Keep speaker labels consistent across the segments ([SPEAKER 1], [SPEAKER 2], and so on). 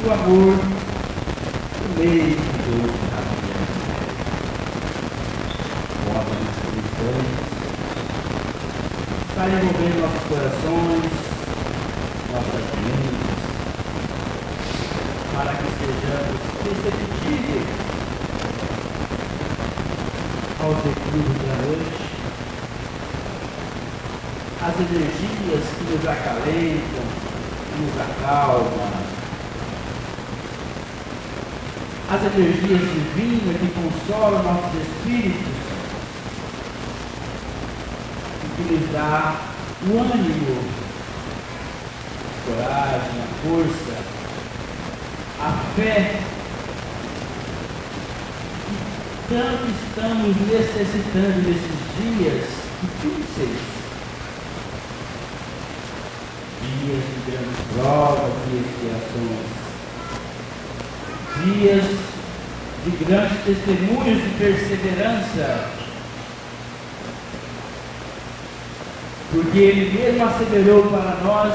[SPEAKER 1] O amor, o meio de Deus na mulher, roda nas cristãs, está envolvendo nossos corações, nossas mentes, para que sejamos receptivos aos declives da noite, às energias que nos acalentam, que nos acalmam, as energias divinas que consolam nossos espíritos e que nos dá o ânimo, a coragem, a força, a fé que tanto estamos necessitando nesses dias difíceis, dias de grandes provas e expiações, dias de grandes testemunhos de perseverança, porque Ele mesmo asseverou para nós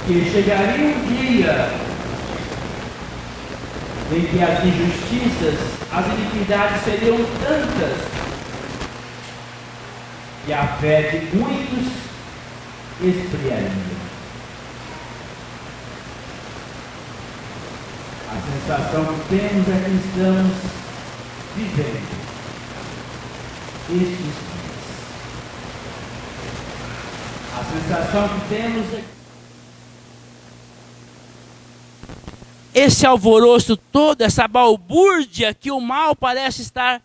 [SPEAKER 1] que chegaria um dia em que as injustiças, as iniquidades seriam tantas que a fé de muitos esfriaria. A sensação que temos é que estamos vivendo estes dias. A sensação que temos é que esse alvoroço todo, essa balbúrdia que o mal parece estar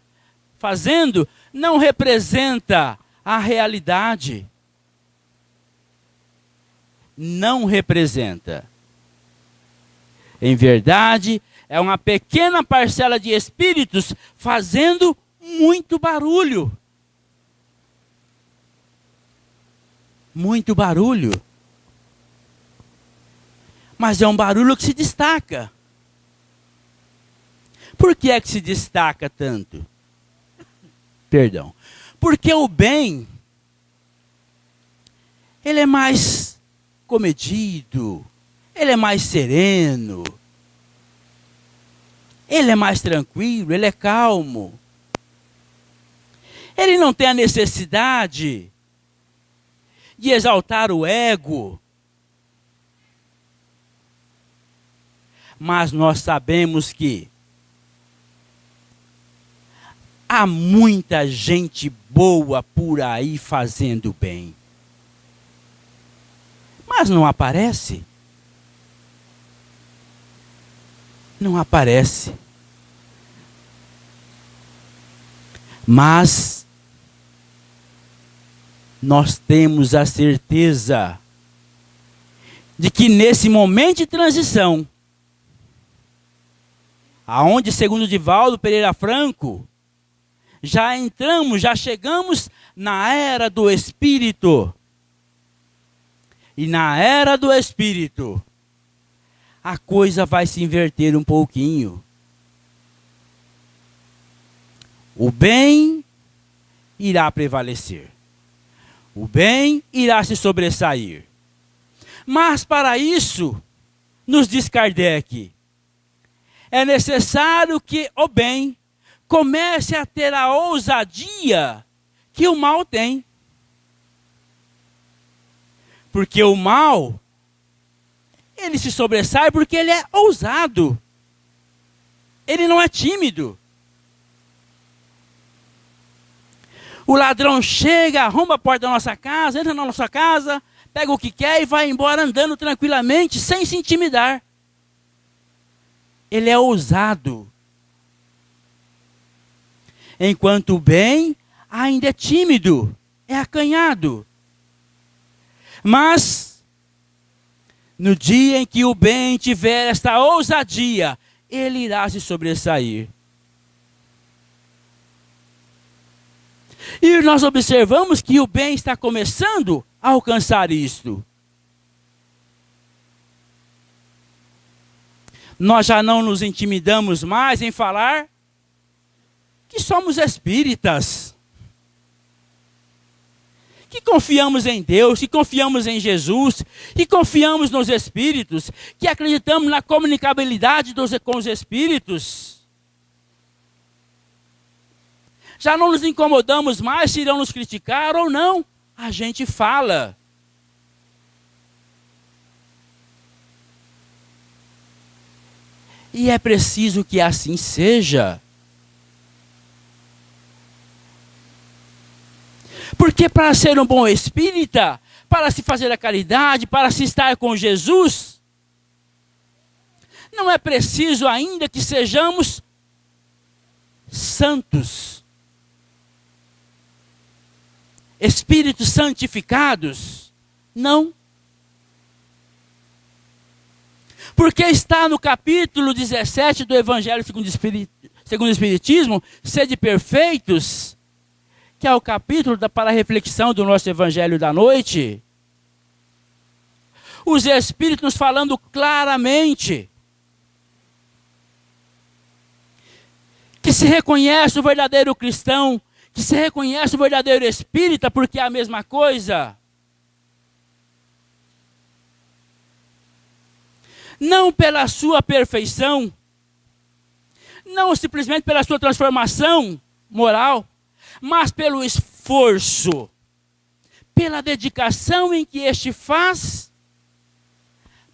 [SPEAKER 1] fazendo, não representa a realidade. Não representa. Em verdade, é uma pequena parcela de espíritos fazendo muito barulho. Muito barulho. Mas é um barulho que se destaca. Por que é que se destaca tanto? Perdão. Porque o bem, ele é mais comedido, ele é mais sereno, ele é mais tranquilo, ele é calmo. Ele não tem a necessidade de exaltar o ego. Mas nós sabemos que há muita gente boa por aí fazendo bem. Mas não aparece. Não aparece. Mas nós temos a certeza de que nesse momento de transição, aonde, segundo Divaldo Pereira Franco, já entramos, já chegamos na era do Espírito. E na era do Espírito, a coisa vai se inverter um pouquinho. O bem irá prevalecer. O bem irá se sobressair. Mas para isso, nos diz Kardec, é necessário que o bem comece a ter a ousadia que o mal tem. Porque o mal, ele se sobressai porque ele é ousado. Ele não é tímido. O ladrão chega, arromba a porta da nossa casa, entra na nossa casa, pega o que quer e vai embora andando tranquilamente, sem se intimidar. ele é ousado. Enquanto o bem ainda é tímido, é acanhado. Mas, no dia em que o bem tiver esta ousadia, ele irá se sobressair. E nós observamos que o bem está começando a alcançar isto. Nós já não nos intimidamos mais em falar que somos espíritas, que confiamos em Deus, que confiamos em Jesus, que confiamos nos espíritos, que acreditamos na comunicabilidade com os espíritos. Já não nos incomodamos mais se irão nos criticar ou não. A gente fala. E é preciso que assim seja. Porque para ser um bom espírita, para se fazer a caridade, para se estar com Jesus, não é preciso ainda que sejamos santos, espíritos santificados. Não. Porque está no capítulo 17 do Evangelho segundo o Espiritismo, sede perfeitos, que é o capítulo para a reflexão do nosso Evangelho da noite. Os Espíritos nos falando claramente que se reconhece o verdadeiro cristão, que se reconhece o verdadeiro espírita, porque é a mesma coisa. Não pela sua perfeição, não simplesmente pela sua transformação moral, mas pelo esforço, pela dedicação em que este faz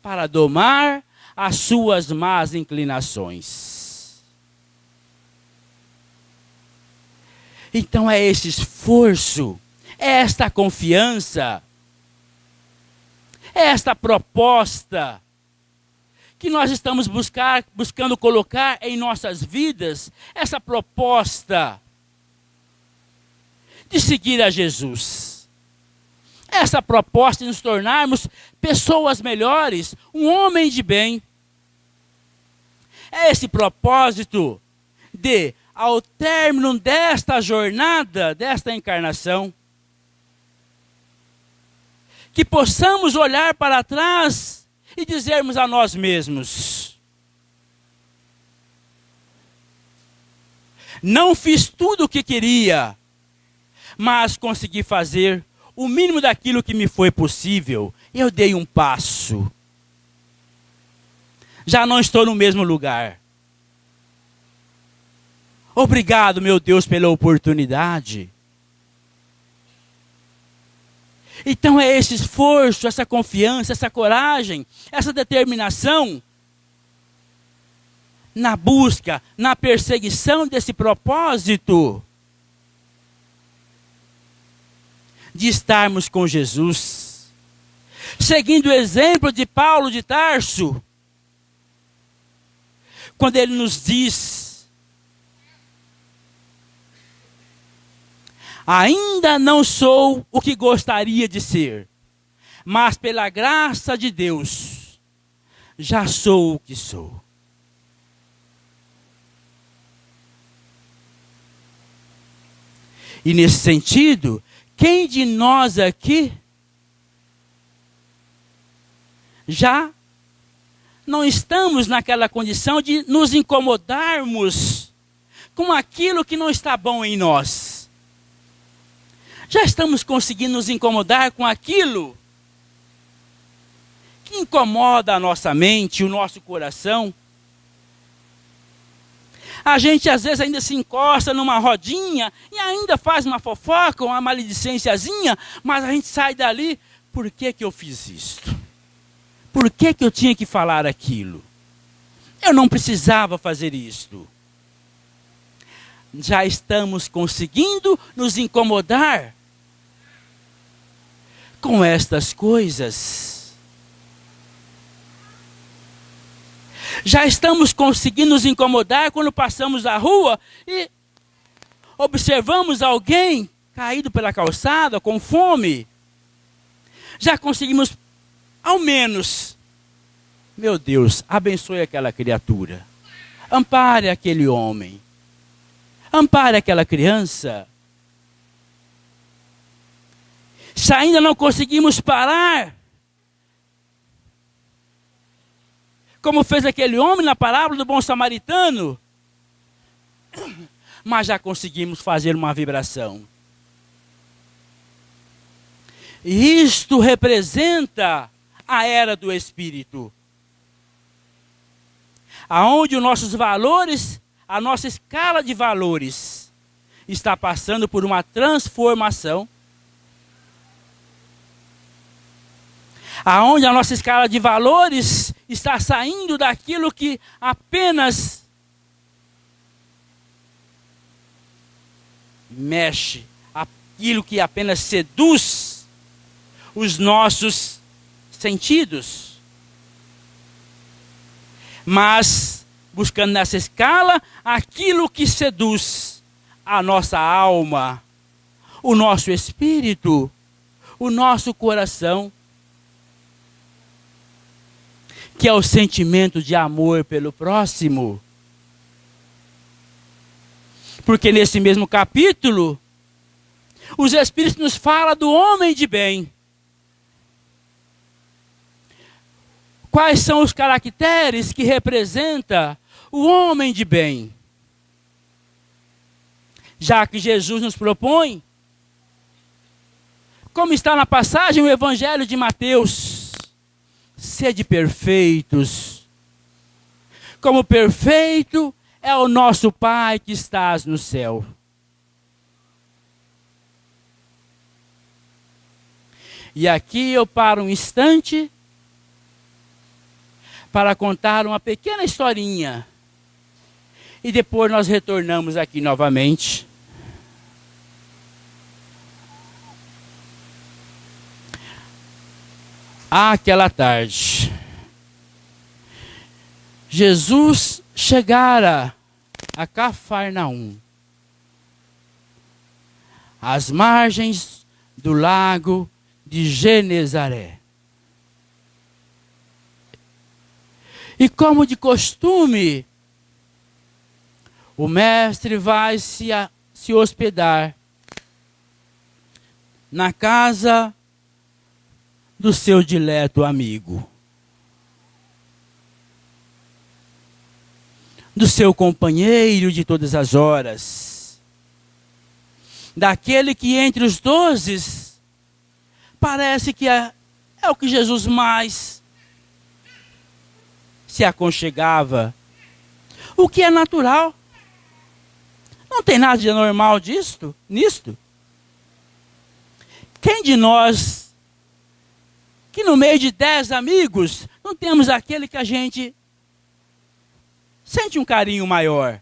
[SPEAKER 1] para domar as suas más inclinações. Então é esse esforço, é esta confiança, é esta proposta que nós estamos buscando colocar em nossas vidas, essa proposta de seguir a Jesus. Essa proposta de nos tornarmos pessoas melhores, um homem de bem. É esse propósito de, ao término desta jornada, desta encarnação, que possamos olhar para trás e dizermos a nós mesmos: não fiz tudo o que queria, mas consegui fazer o mínimo daquilo que me foi possível. Eu dei um passo. Já não estou no mesmo lugar. Obrigado, meu Deus, pela oportunidade. Então é esse esforço, essa confiança, essa coragem, essa determinação na busca, na perseguição desse propósito de estarmos com Jesus, seguindo o exemplo de Paulo de Tarso, quando ele nos diz: ainda não sou o que gostaria de ser, mas pela graça de Deus, já sou o que sou. E nesse sentido, quem de nós aqui já não estamos naquela condição de nos incomodarmos com aquilo que não está bom em nós? Já estamos conseguindo nos incomodar com aquilo que incomoda a nossa mente, o nosso coração? A gente às vezes ainda se encosta numa rodinha e ainda faz uma fofoca, uma maledicênciazinha, mas a gente sai dali: por que que eu fiz isto? Por que que eu tinha que falar aquilo? Eu não precisava fazer isto. Já estamos conseguindo nos incomodar com estas coisas. Já estamos conseguindo nos incomodar quando passamos a rua e observamos alguém caído pela calçada com fome. Já conseguimos, ao menos, meu Deus, abençoe aquela criatura. Ampare aquele homem. Ampare aquela criança. Se ainda não conseguimos parar, como fez aquele homem na parábola do bom samaritano, mas já conseguimos fazer uma vibração. E isto representa a era do Espírito, aonde os nossos valores, a nossa escala de valores, está passando por uma transformação, aonde a nossa escala de valores está saindo daquilo que apenas mexe, aquilo que apenas seduz os nossos sentidos. Mas, buscando nessa escala, aquilo que seduz a nossa alma, o nosso espírito, o nosso coração, que é o sentimento de amor pelo próximo. Porque nesse mesmo capítulo, os Espíritos nos falam do homem de bem. Quais são os caracteres que representam o homem de bem? Já que Jesus nos propõe, como está na passagem o Evangelho de Mateus, sede perfeitos, como perfeito é o nosso Pai que estás no céu. E aqui eu paro um instante para contar uma pequena historinha. E depois nós retornamos aqui novamente. Aquela tarde, Jesus chegara a Cafarnaum, às margens do lago de Genezaré. E como de costume, o mestre vai se hospedar na casa do seu dileto amigo, do seu companheiro de todas as horas, daquele que entre os 12 parece que é o que Jesus mais se aconchegava, o que é natural. Não tem nada de anormal nisto. Quem de nós, que no meio de 10 amigos, não temos aquele que a gente sente um carinho maior,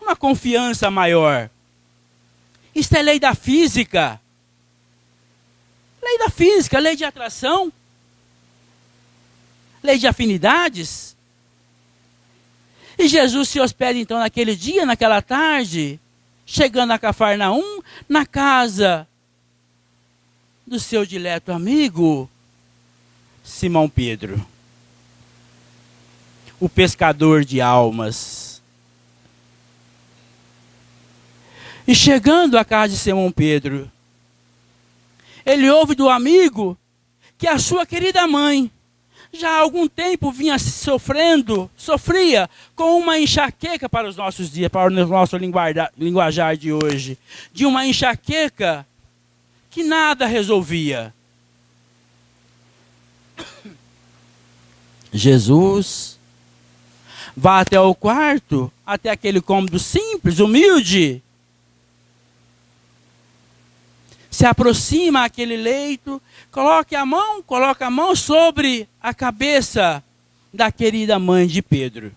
[SPEAKER 1] uma confiança maior? Isto é lei da física. Lei da física, lei de atração, lei de afinidades. E Jesus se hospeda então naquele dia, naquela tarde, chegando a Cafarnaum, na casa do seu dileto amigo, Simão Pedro, o pescador de almas. E chegando à casa de Simão Pedro, ele ouve do amigo que a sua querida mãe já há algum tempo sofria com uma enxaqueca para os nossos dias, para o nosso linguajar de hoje, de uma enxaqueca que nada resolvia. Jesus vai até o quarto, até aquele cômodo simples, humilde, se aproxima àquele leito, coloca a mão sobre a cabeça da querida mãe de Pedro.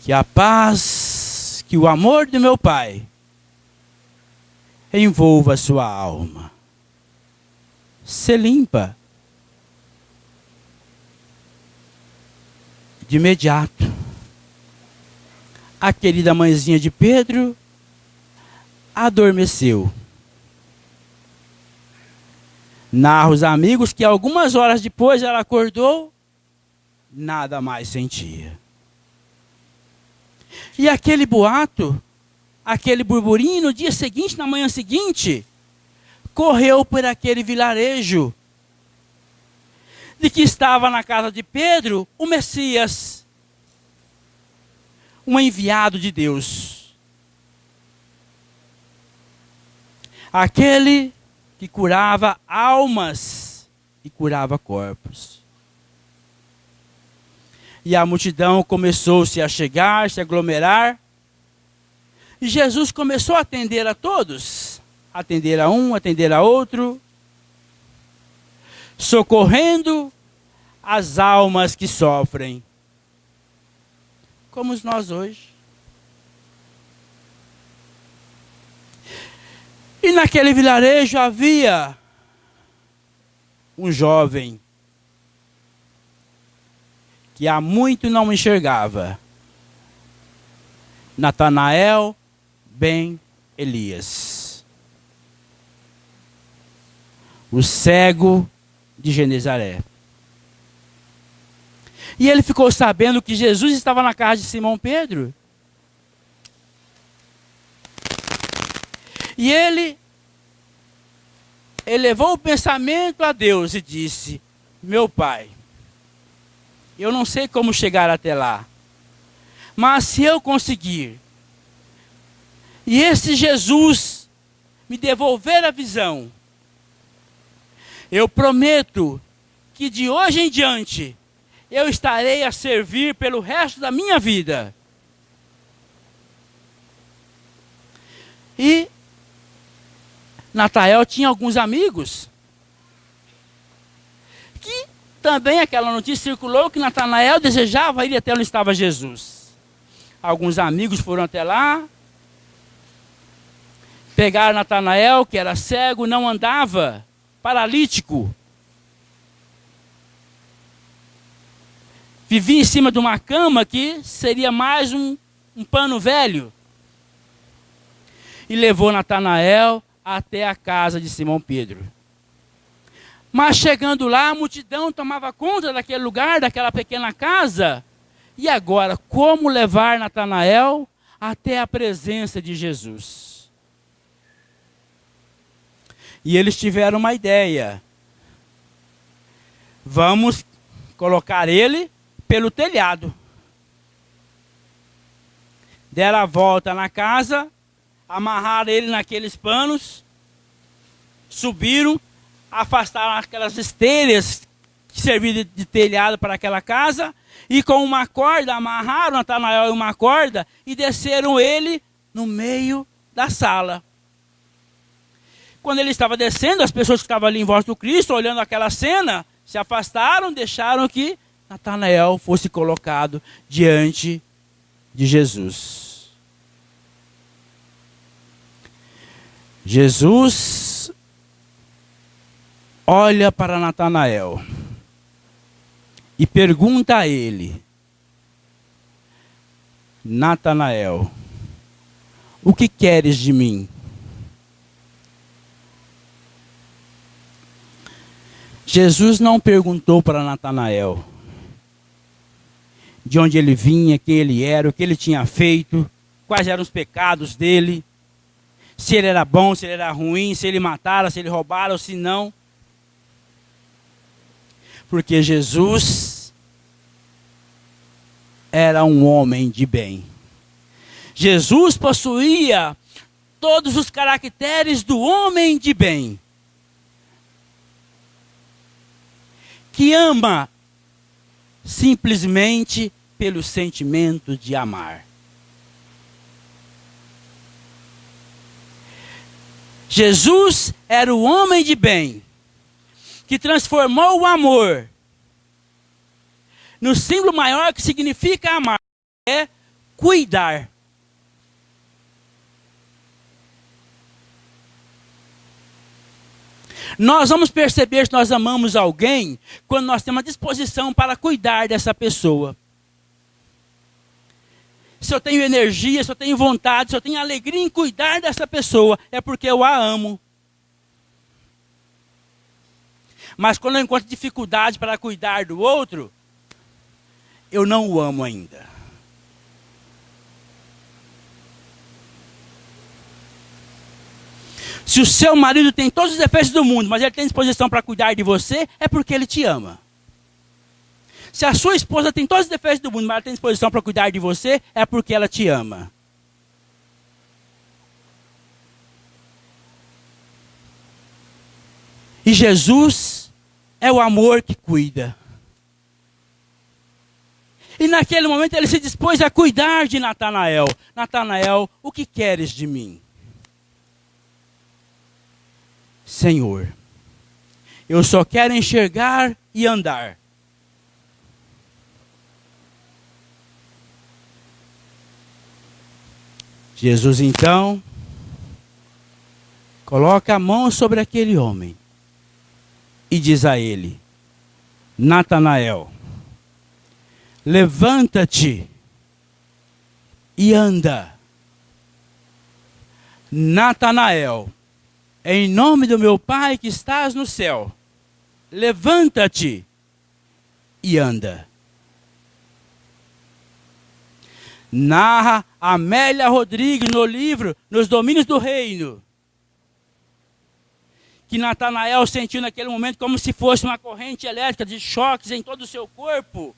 [SPEAKER 1] Que a paz, que o amor do meu Pai envolva a sua alma. se limpa. De imediato, a querida mãezinha de Pedro adormeceu. Narra os amigos que algumas horas depois ela acordou, nada mais sentia. E aquele boato, aquele burburinho, no dia seguinte, na manhã seguinte, correu por aquele vilarejo, de que estava na casa de Pedro o Messias, um enviado de Deus. Aquele que curava almas e curava corpos. E a multidão começou-se a chegar, se aglomerar. E Jesus começou a atender a todos. Atender a um, atender a outro. Socorrendo as almas que sofrem. Como nós hoje. E naquele vilarejo havia um jovem que há muito não enxergava. Natanael ben Elias. O cego de Genezaré. E ele ficou sabendo que Jesus estava na casa de Simão Pedro. E ele elevou o pensamento a Deus e disse: meu Pai, eu não sei como chegar até lá, mas se eu conseguir, e esse Jesus me devolver a visão, eu prometo que de hoje em diante eu estarei a servir pelo resto da minha vida. E Natanael tinha alguns amigos que também aquela notícia circulou que Natanael desejava ir até onde estava Jesus. Alguns amigos foram até lá, pegaram Natanael, que era cego, não andava, paralítico. Vivia em cima de uma cama que seria mais um pano velho. E levou Natanael até a casa de Simão Pedro. Mas chegando lá, a multidão tomava conta daquele lugar, daquela pequena casa. E agora, como levar Natanael até a presença de Jesus? E eles tiveram uma ideia. Vamos colocar ele pelo telhado. Deram a volta na casa, amarraram ele naqueles panos, subiram, afastaram aquelas esteiras que serviam de telhado para aquela casa, e com uma corda, amarraram Natanael em uma corda e desceram ele no meio da sala. Quando ele estava descendo, as pessoas que estavam ali em volta do Cristo, olhando aquela cena, se afastaram, deixaram que Natanael fosse colocado diante de Jesus. Jesus olha para Natanael e pergunta a ele: Natanael, o que queres de mim? Jesus não perguntou para Natanael de onde ele vinha, quem ele era, o que ele tinha feito, quais eram os pecados dele, se ele era bom, se ele era ruim, se ele matara, se ele roubara ou se não. Porque Jesus era um homem de bem. Jesus possuía todos os caracteres do homem de bem, que ama simplesmente pelo sentimento de amar. Jesus era o homem de bem, que transformou o amor no símbolo maior que significa amar, é cuidar. Nós vamos perceber que nós amamos alguém quando nós temos a disposição para cuidar dessa pessoa. Se eu tenho energia, se eu tenho vontade, se eu tenho alegria em cuidar dessa pessoa, é porque eu a amo. Mas quando eu encontro dificuldade para cuidar do outro, eu não o amo ainda. Se o seu marido tem todos os defeitos do mundo, mas ele tem disposição para cuidar de você, é porque ele te ama. Se a sua esposa tem todos os defeitos do mundo, mas ela tem disposição para cuidar de você, é porque ela te ama. E Jesus é o amor que cuida. E naquele momento ele se dispôs a cuidar de Natanael. Natanael, o que queres de mim? Senhor, eu só quero enxergar e andar. Jesus então coloca a mão sobre aquele homem e diz a ele: Natanael, levanta-te e anda. Natanael, em nome do meu Pai que estás no céu, levanta-te e anda. Narra Amélia Rodrigues no livro Nos Domínios do Reino, que Natanael sentiu naquele momento como se fosse uma corrente elétrica de choques em todo o seu corpo.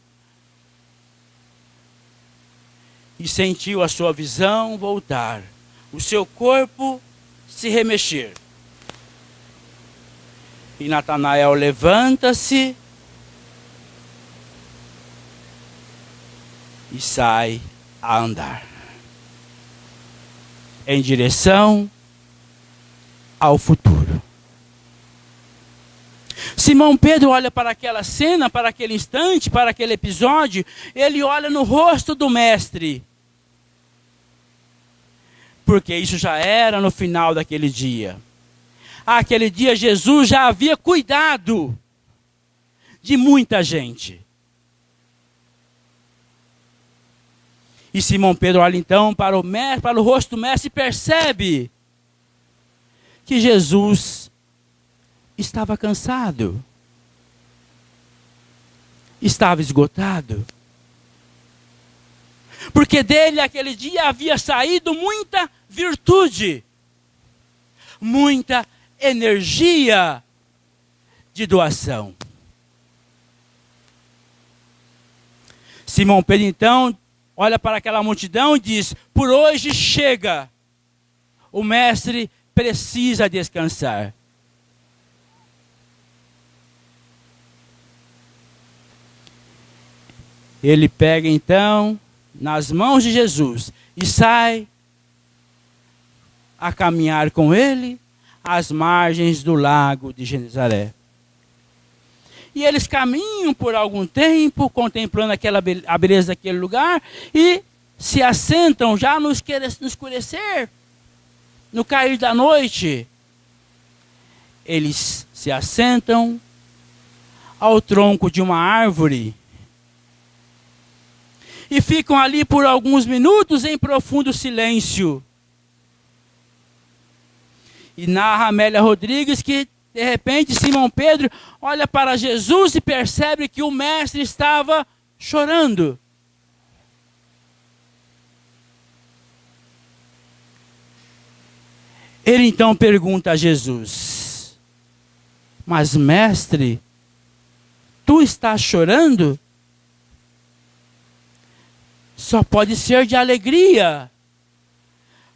[SPEAKER 1] E sentiu a sua visão voltar, o seu corpo se remexer. E Natanael levanta-se e sai a andar em direção ao futuro. Simão Pedro olha para aquela cena, para aquele instante, para aquele episódio, ele olha no rosto do mestre. Porque isso já era no final daquele dia. Aquele dia Jesus já havia cuidado de muita gente. E Simão Pedro olha então para o mestre, para o rosto do mestre e percebe que Jesus estava cansado. Estava esgotado. Porque dele aquele dia havia saído muita virtude, muita energia de doação. Simão Pedro então olha para aquela multidão e diz: por hoje chega, o mestre precisa descansar. Ele pega então nas mãos de Jesus e sai a caminhar com ele às margens do lago de Genezaré. E eles caminham por algum tempo, contemplando a beleza daquele lugar, e se assentam já no escurecer, no cair da noite. Eles se assentam ao tronco de uma árvore e ficam ali por alguns minutos em profundo silêncio. E narra Amélia Rodrigues que, de repente, Simão Pedro olha para Jesus e percebe que o mestre estava chorando. Ele então pergunta a Jesus: mas mestre, tu estás chorando? Só pode ser de alegria,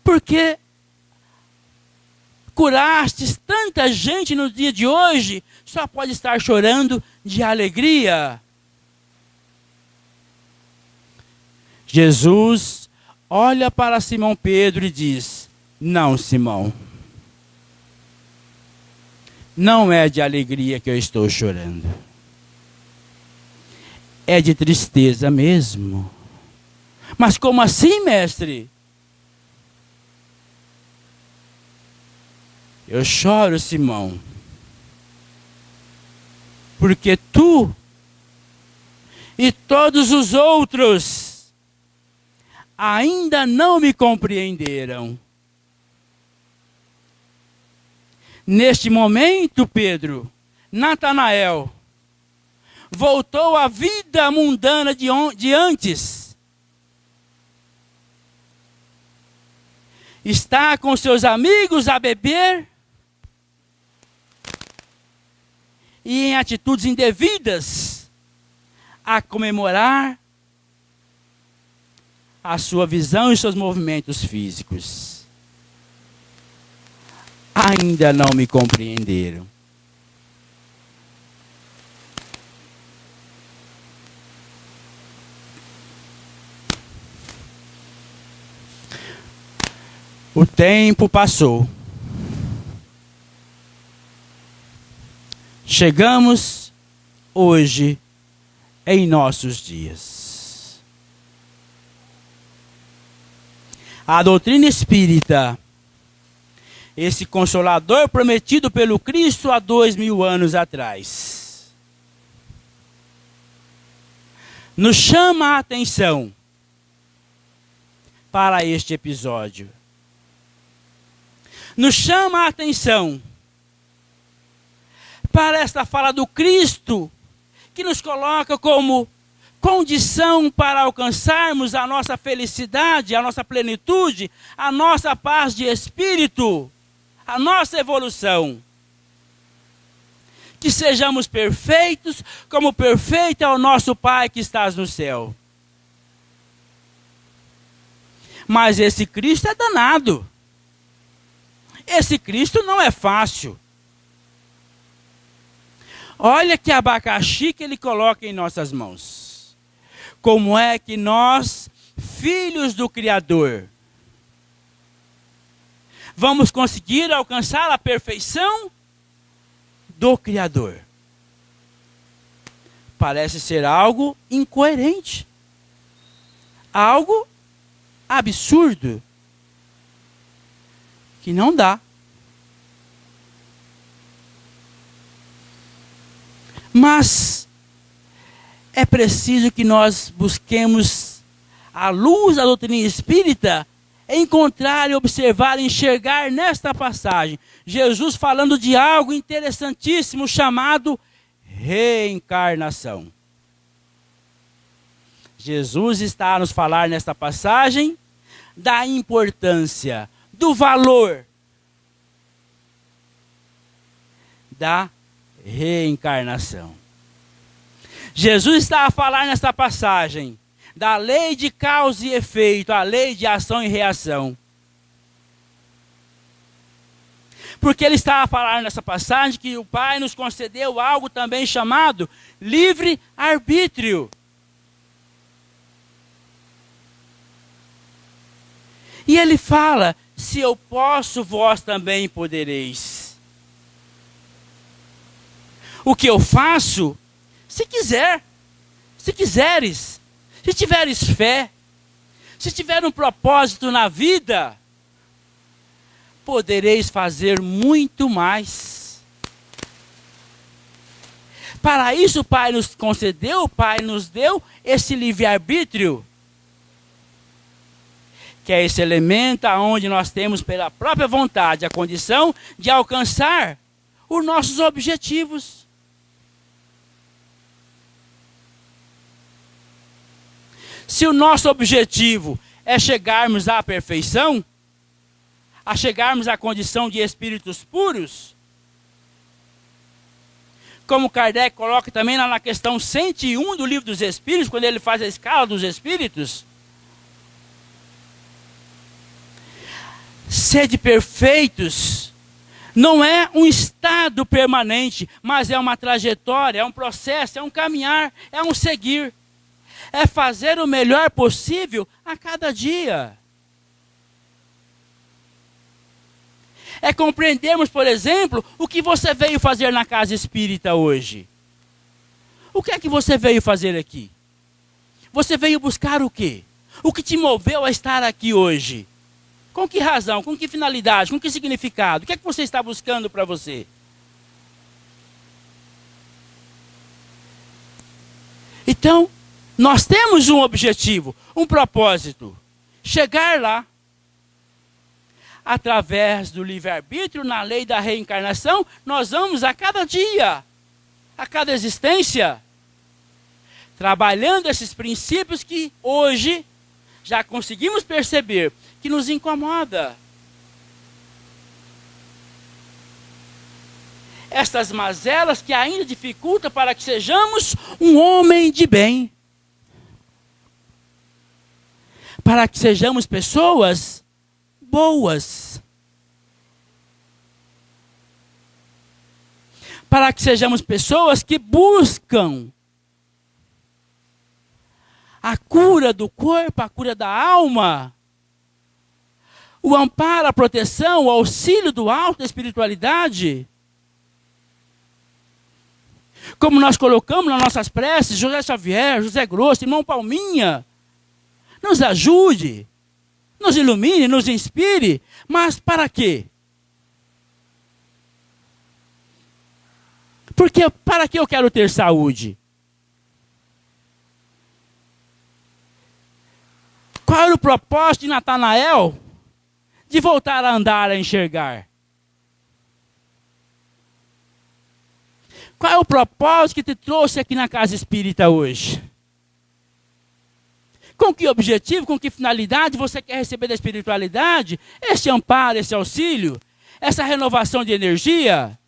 [SPEAKER 1] porque curastes tanta gente no dia de hoje, só pode estar chorando de alegria. Jesus olha para Simão Pedro e diz: não, Simão, não é de alegria que eu estou chorando, é de tristeza mesmo. Mas como assim, mestre? Eu choro, Simão, porque tu e todos os outros ainda não me compreenderam. Neste momento, Pedro, Natanael voltou à vida mundana de antes. Está com seus amigos a beber e em atitudes indevidas a comemorar a sua visão e seus movimentos físicos. Ainda não me compreenderam. O tempo passou. Chegamos hoje em nossos dias. A doutrina espírita, esse consolador prometido pelo Cristo há 2000 anos atrás, nos chama a atenção para este episódio. Nos chama a atenção para esta fala do Cristo, que nos coloca como condição para alcançarmos a nossa felicidade, a nossa plenitude, a nossa paz de espírito, a nossa evolução. Que sejamos perfeitos, como perfeito é o nosso Pai que estás no céu. Mas esse Cristo é danado. Esse Cristo não é fácil. Olha que abacaxi que ele coloca em nossas mãos. Como é que nós, filhos do Criador, vamos conseguir alcançar a perfeição do Criador? Parece ser algo incoerente. Algo absurdo. Que não dá. Mas é preciso que nós busquemos, à luz da doutrina espírita, encontrar e observar, enxergar nesta passagem, Jesus falando de algo interessantíssimo chamado reencarnação. Jesus está a nos falar nesta passagem da importância, do valor da reencarnação. Jesus está a falar nesta passagem da lei de causa e efeito, a lei de ação e reação. Porque ele está a falar nessa passagem que o Pai nos concedeu algo também chamado livre-arbítrio. E ele fala, se eu posso, vós também podereis. O que eu faço, se quiseres, se tiveres fé, se tiver um propósito na vida, podereis fazer muito mais. Para isso o Pai nos concedeu, o Pai nos deu esse livre-arbítrio, que é esse elemento onde nós temos pela própria vontade a condição de alcançar os nossos objetivos. Se o nosso objetivo é chegarmos à perfeição, a chegarmos à condição de espíritos puros, como Kardec coloca também lá na questão 101 do Livro dos Espíritos, quando ele faz a escala dos espíritos, sede perfeitos não é um estado permanente, mas é uma trajetória, é um processo, é um caminhar, é um seguir. É fazer o melhor possível a cada dia. É compreendermos, por exemplo, o que você veio fazer na casa espírita hoje. O que é que você veio fazer aqui? Você veio buscar o quê? O que te moveu a estar aqui hoje? Com que razão? Com que finalidade? Com que significado? O que é que você está buscando para você? Então, nós temos um objetivo, um propósito. Chegar lá. Através do livre-arbítrio, na lei da reencarnação, nós vamos a cada dia, a cada existência, trabalhando esses princípios que hoje já conseguimos perceber que nos incomoda. Estas mazelas que ainda dificultam para que sejamos um homem de bem. Para que sejamos pessoas boas. Para que sejamos pessoas que buscam a cura do corpo, a cura da alma, o amparo, a proteção, o auxílio do alto da espiritualidade. Como nós colocamos nas nossas preces, José Xavier, José Grosso, irmão Palminha, nos ajude, nos ilumine, nos inspire, mas para quê? Porque para que eu quero ter saúde? Qual era o propósito de Natanael de voltar a andar, a enxergar? Qual é o propósito que te trouxe aqui na casa espírita hoje? Com que objetivo, com que finalidade você quer receber da espiritualidade esse amparo, esse auxílio, essa renovação de energia?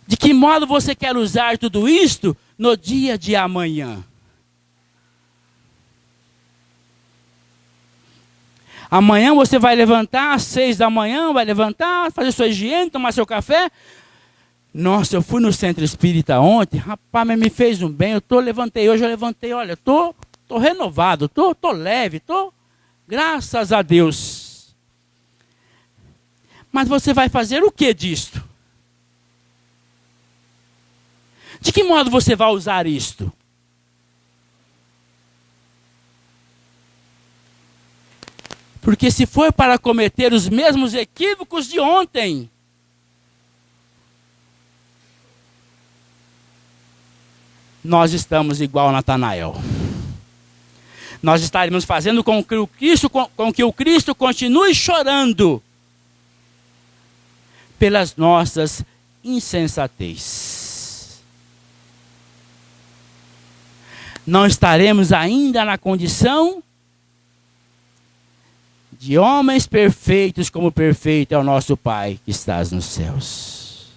[SPEAKER 1] De que modo você quer usar tudo isto no dia de amanhã? Amanhã você vai levantar às 6 da manhã, vai levantar, fazer sua higiene, tomar seu café. Nossa, eu fui no centro espírita ontem, rapaz, mas me fez um bem, levantei hoje, olha, tô renovado, tô leve, graças a Deus. Mas você vai fazer o que disto? De que modo você vai usar isto? Porque se for para cometer os mesmos equívocos de ontem, nós estamos igual a Natanael. Nós estaremos fazendo com que o Cristo continue chorando pelas nossas insensatez. Não estaremos ainda na condição de homens perfeitos, como perfeito é o nosso Pai que estás nos céus.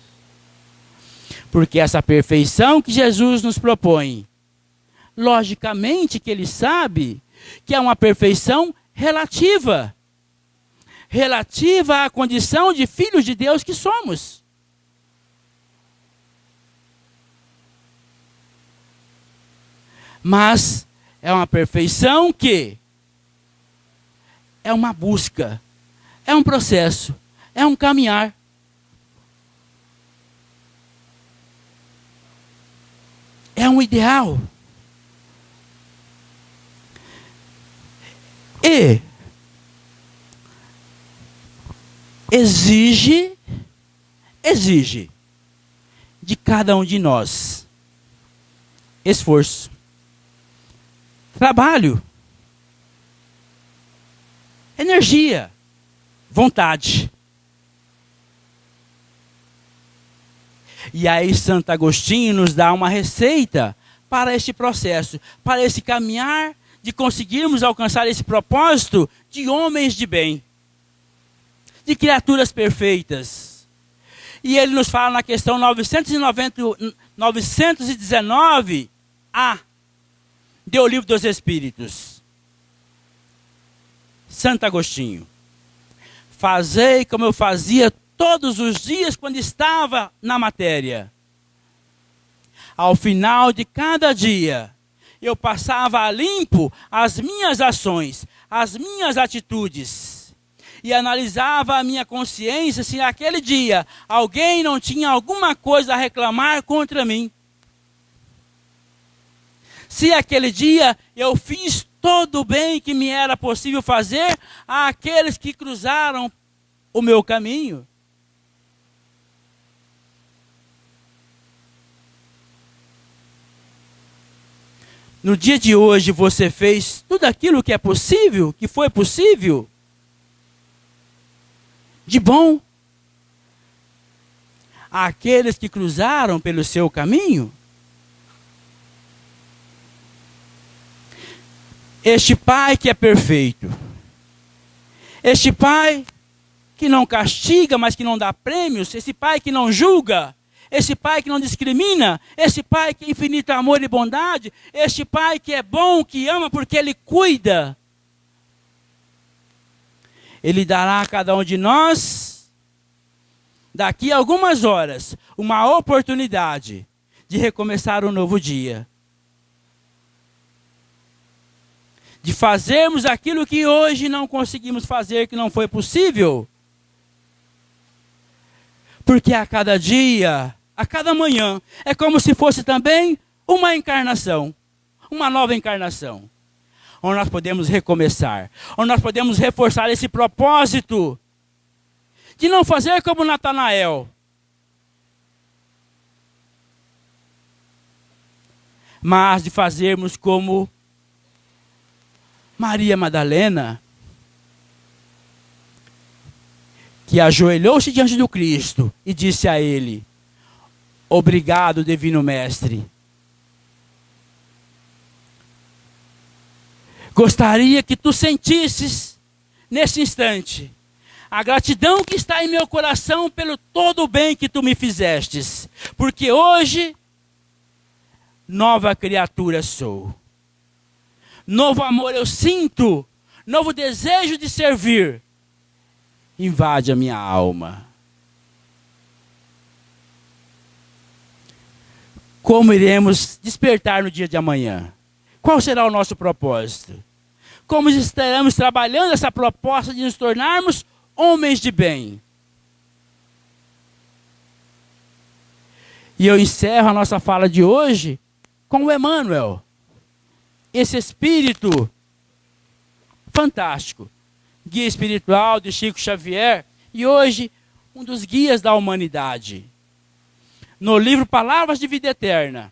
[SPEAKER 1] Porque essa perfeição que Jesus nos propõe, logicamente que Ele sabe que é uma perfeição relativa. Relativa à condição de filhos de Deus que somos. Mas é uma perfeição que é uma busca, é um processo, é um caminhar. É um ideal. E exige de cada um de nós esforço, trabalho, energia, vontade. E aí Santo Agostinho nos dá uma receita para este processo, para esse caminhar de conseguirmos alcançar esse propósito de homens de bem, de criaturas perfeitas. E ele nos fala na questão 919A do Livro dos Espíritos. Santo Agostinho: fazei como eu fazia todos os dias quando estava na matéria. Ao final de cada dia, eu passava a limpo as minhas ações, as minhas atitudes, e analisava a minha consciência se naquele dia alguém não tinha alguma coisa a reclamar contra mim. Se aquele dia eu fiz todo o bem que me era possível fazer àqueles que cruzaram o meu caminho. No dia de hoje você fez tudo aquilo que é possível, que foi possível? De bom? Àqueles que cruzaram pelo seu caminho? Este Pai que é perfeito, este Pai que não castiga, mas que não dá prêmios, esse Pai que não julga, esse Pai que não discrimina, esse Pai que é infinito amor e bondade, este Pai que é bom, que ama porque Ele cuida. Ele dará a cada um de nós, daqui a algumas horas, uma oportunidade de recomeçar um novo dia. De fazermos aquilo que hoje não conseguimos fazer, que não foi possível. Porque a cada dia, a cada manhã, é como se fosse também uma encarnação, uma nova encarnação. Onde nós podemos recomeçar, onde nós podemos reforçar esse propósito de não fazer como Natanael, mas de fazermos como Maria Madalena, que ajoelhou-se diante do Cristo e disse a Ele: obrigado, Divino Mestre. Gostaria que tu sentisses, nesse instante, a gratidão que está em meu coração pelo todo o bem que tu me fizestes. Porque hoje, nova criatura sou. Novo amor eu sinto, novo desejo de servir, invade a minha alma. Como iremos despertar no dia de amanhã? Qual será o nosso propósito? Como estaremos trabalhando essa proposta de nos tornarmos homens de bem? E eu encerro a nossa fala de hoje com o Emmanuel. Esse espírito fantástico, guia espiritual de Chico Xavier, e hoje um dos guias da humanidade. No livro Palavras de Vida Eterna,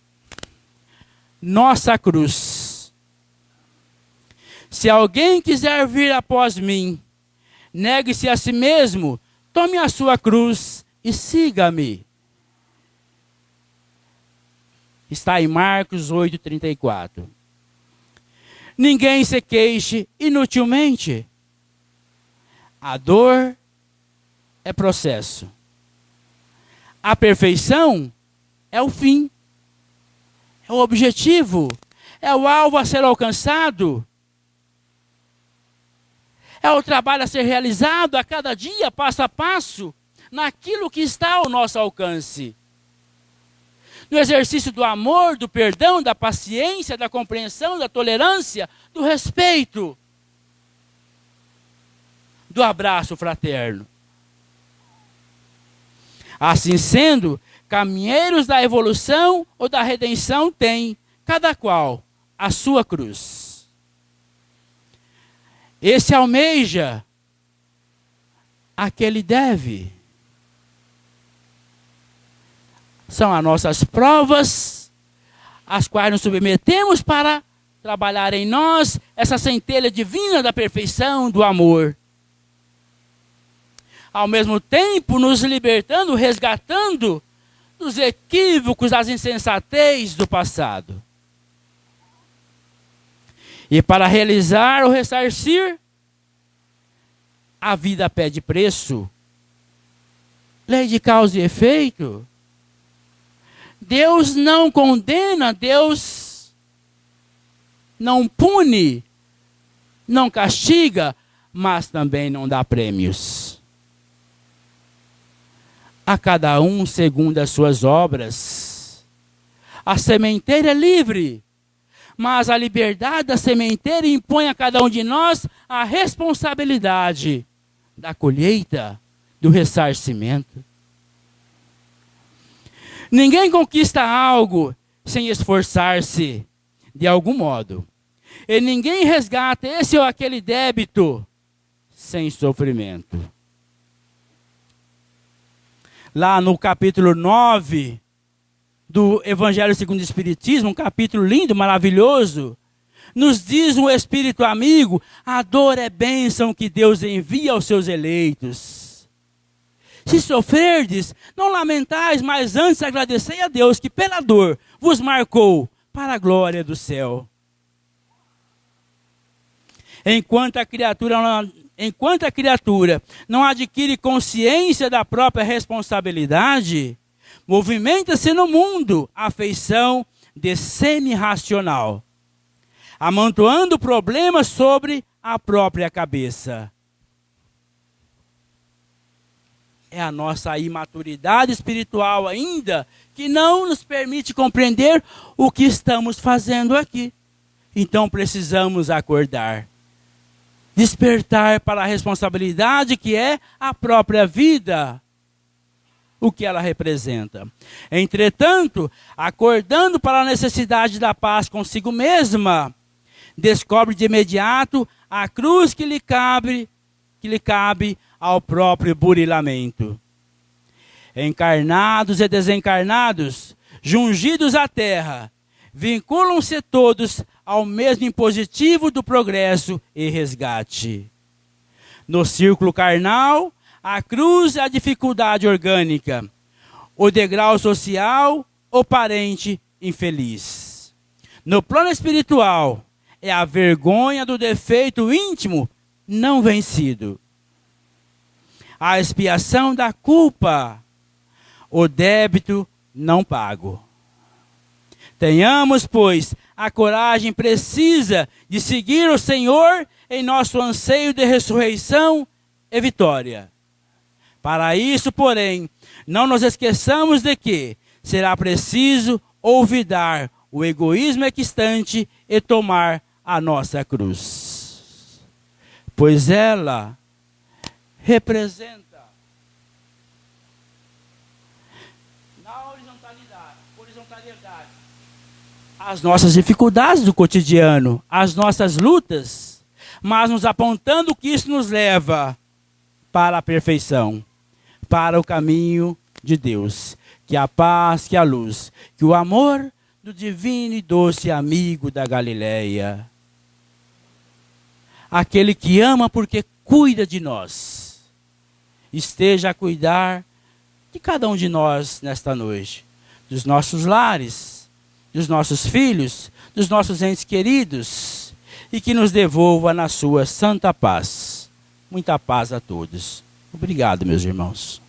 [SPEAKER 1] nossa cruz. Se alguém quiser vir após mim, negue-se a si mesmo, tome a sua cruz e siga-me. Está em Marcos 8:34. Ninguém se queixe inutilmente. A dor é processo. A perfeição é o fim. É o objetivo. É o alvo a ser alcançado. É o trabalho a ser realizado a cada dia, passo a passo, naquilo que está ao nosso alcance. No exercício do amor, do perdão, da paciência, da compreensão, da tolerância, do respeito, do abraço fraterno. Assim sendo, caminheiros da evolução ou da redenção têm, cada qual, a sua cruz. Esse almeja, aquele deve. São as nossas provas, as quais nos submetemos para trabalhar em nós essa centelha divina da perfeição, do amor. Ao mesmo tempo, nos libertando, resgatando dos equívocos, das insensatez do passado. E para realizar ou ressarcir, a vida pede preço. Lei de causa e efeito. Deus não condena, Deus não pune, não castiga, mas também não dá prêmios. A cada um segundo as suas obras. A sementeira é livre, mas a liberdade da sementeira impõe a cada um de nós a responsabilidade da colheita, do ressarcimento. Ninguém conquista algo sem esforçar-se de algum modo. E ninguém resgata esse ou aquele débito sem sofrimento. Lá no capítulo 9 do Evangelho segundo o Espiritismo, um capítulo lindo, maravilhoso, nos diz um espírito amigo: a dor é bênção que Deus envia aos seus eleitos. Se sofrerdes, não lamentais, mas antes agradecei a Deus que pela dor vos marcou para a glória do céu. Enquanto a criatura não adquire consciência da própria responsabilidade, movimenta-se no mundo a feição de semi-racional, amontoando problemas sobre a própria cabeça. É a nossa imaturidade espiritual ainda que não nos permite compreender o que estamos fazendo aqui. Então precisamos acordar, despertar para a responsabilidade que é a própria vida, o que ela representa. Entretanto, acordando para a necessidade da paz consigo mesma, descobre de imediato a cruz que lhe cabe ao próprio burilamento. Encarnados e desencarnados, jungidos à terra, vinculam-se todos ao mesmo impositivo do progresso e resgate. No círculo carnal, a cruz é a dificuldade orgânica, o degrau social, o parente infeliz. No plano espiritual, é a vergonha do defeito íntimo não vencido, a expiação da culpa, o débito não pago. Tenhamos, pois, a coragem precisa de seguir o Senhor em nosso anseio de ressurreição e vitória. Para isso, porém, não nos esqueçamos de que será preciso olvidar o egoísmo equistante e tomar a nossa cruz, pois ela representa na horizontalidade as nossas dificuldades do cotidiano, as nossas lutas, mas nos apontando que isso nos leva para a perfeição, para o caminho de Deus, que a paz, que a luz, que o amor do divino e doce amigo da Galileia, aquele que ama porque cuida de nós, esteja a cuidar de cada um de nós nesta noite, dos nossos lares, dos nossos filhos, dos nossos entes queridos, e que nos devolva na sua santa paz. Muita paz a todos. Obrigado, meus irmãos.